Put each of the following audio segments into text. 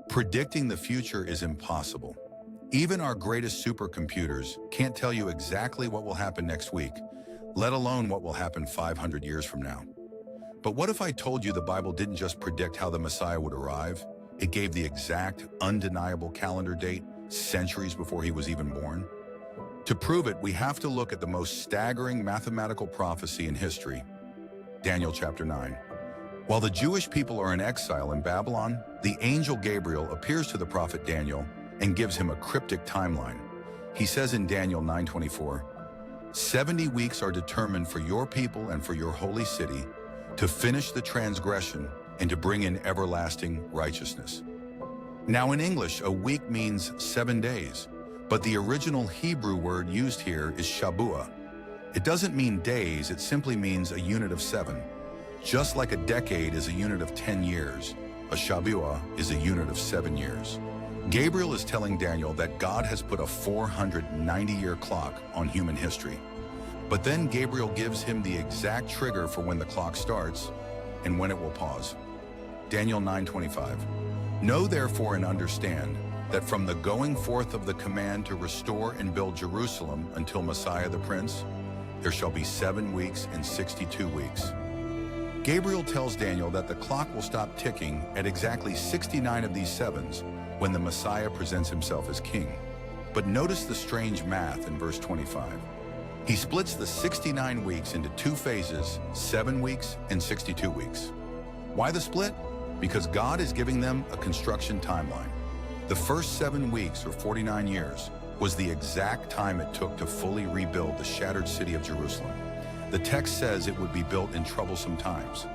Predicting the future is impossible. Even our greatest supercomputers can't tell you exactly what will happen next week, let alone what will happen 500 years from now. But what if I told you the Bible didn't just predict how the Messiah would arrive? It gave the exact, undeniable calendar date centuries before he was even born? To prove it, we have to look at the most staggering mathematical prophecy in history, Daniel chapter 9. While the Jewish people are in exile in Babylon, the angel Gabriel appears to the prophet Daniel and gives him a cryptic timeline. He says in Daniel 9:24, 70 weeks are determined for your people and for your holy city to finish the transgression and to bring in everlasting righteousness. Now in English, a week means 7 days, but the original Hebrew word used here is shabuah. It doesn't mean days, it simply means a unit of 7. Just like a decade is a unit of 10 years, a shabuah is a unit of 7 years. Gabriel is telling Daniel that God has put a 490-year clock on human history. But then Gabriel gives him the exact trigger for when the clock starts and when it will pause. Daniel 9:25. Know therefore and understand that from the going forth of the command to restore and build Jerusalem until Messiah the Prince, there shall be 7 weeks and 62 weeks. Gabriel tells Daniel that the clock will stop ticking at exactly 69 of these sevens when the Messiah presents himself as king. But notice the strange math in verse 25. He splits the 69 weeks into 2 phases, 7 weeks and 62 weeks. Why the split? Because God is giving them a construction timeline. The first 7 weeks, or 49 years, was the exact time it took to fully rebuild the shattered city of Jerusalem. The text says it would be built in troublesome times.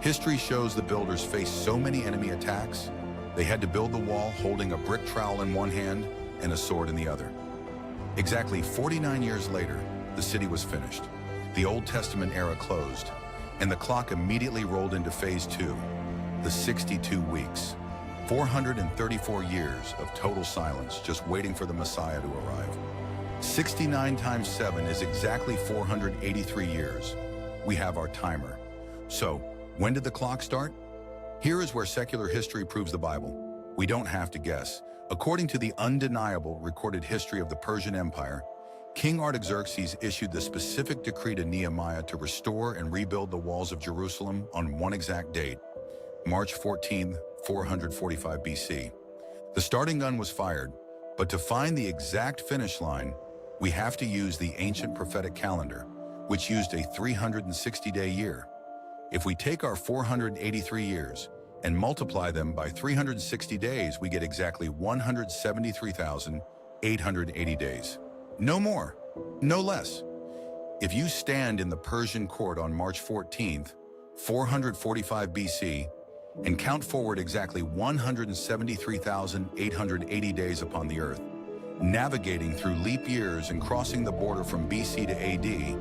History shows the builders faced so many enemy attacks, they had to build the wall holding a brick trowel in one hand and a sword in the other. Exactly 49 years later, the city was finished. The Old Testament era closed, and the clock immediately rolled into phase 2, the 62 weeks. 434 years of total silence, just waiting for the Messiah to arrive. 69 times 7 is exactly 483 years. We have our timer. So, when did the clock start? Here is where secular history proves the Bible. We don't have to guess. According to the undeniable recorded history of the Persian Empire, King Artaxerxes issued the specific decree to Nehemiah to restore and rebuild the walls of Jerusalem on one exact date, March 14, 445 BC. The starting gun was fired, but to find the exact finish line, we have to use the ancient prophetic calendar, which used a 360-day year. If we take our 483 years and multiply them by 360 days, we get exactly 173,880 days. No more, no less. If you stand in the Persian court on March 14th, 445 BC, and count forward exactly 173,880 days upon the earth, navigating through leap years and crossing the border from BC to AD,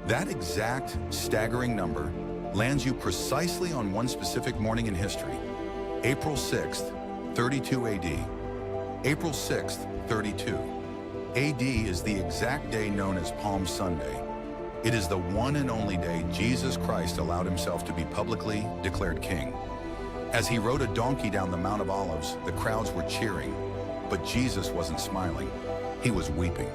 that exact staggering number lands you precisely on one specific morning in history, April 6th, 32 AD. April 6th, 32. AD is the exact day known as Palm Sunday. It is the one and only day Jesus Christ allowed himself to be publicly declared king. As he rode a donkey down the Mount of Olives, the crowds were cheering, but Jesus wasn't smiling. He was weeping.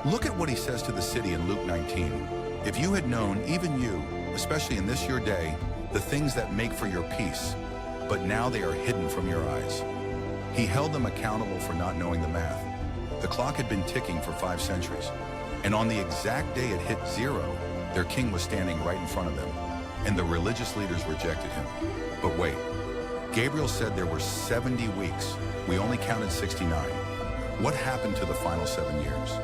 Look at what he says to the city in Luke 19. If you had known, even you, especially in this your day, the things that make for your peace, but now they are hidden from your eyes. He held them accountable for not knowing the math. The clock had been ticking for 5 centuries, and on the exact day it hit 0, their king was standing right in front of them, and the religious leaders rejected him. But wait, Gabriel said there were 70 weeks. We only counted 69. What happened to the final 7 years?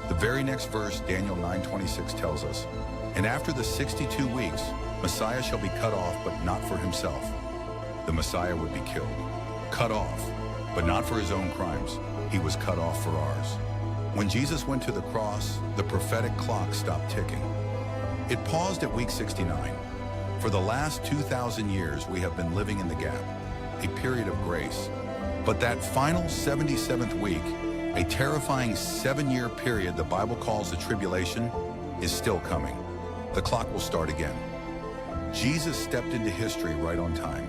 The very next verse, Daniel 9:26, tells us, and after the 62 weeks, Messiah shall be cut off, but not for himself. The Messiah would be killed. Cut off, but not for his own crimes. He was cut off for ours. When Jesus went to the cross, the prophetic clock stopped ticking. It paused at week 69. For the last 2,000 years, we have been living in the gap, a period of grace. But that final 77th week, a terrifying 7-year period the Bible calls the tribulation, is still coming. The clock will start again. Jesus stepped into history right on time.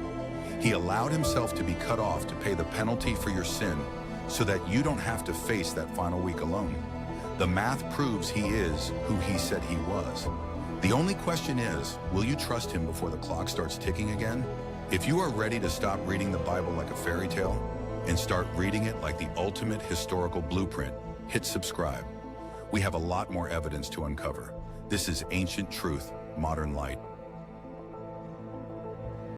He allowed himself to be cut off to pay the penalty for your sin so that you don't have to face that final week alone. The math proves he is who he said he was. The only question is, will you trust him before the clock starts ticking again? If you are ready to stop reading the Bible like a fairy tale and start reading it like the ultimate historical blueprint, hit subscribe. We have a lot more evidence to uncover. This is Ancient Truth, Modern Light.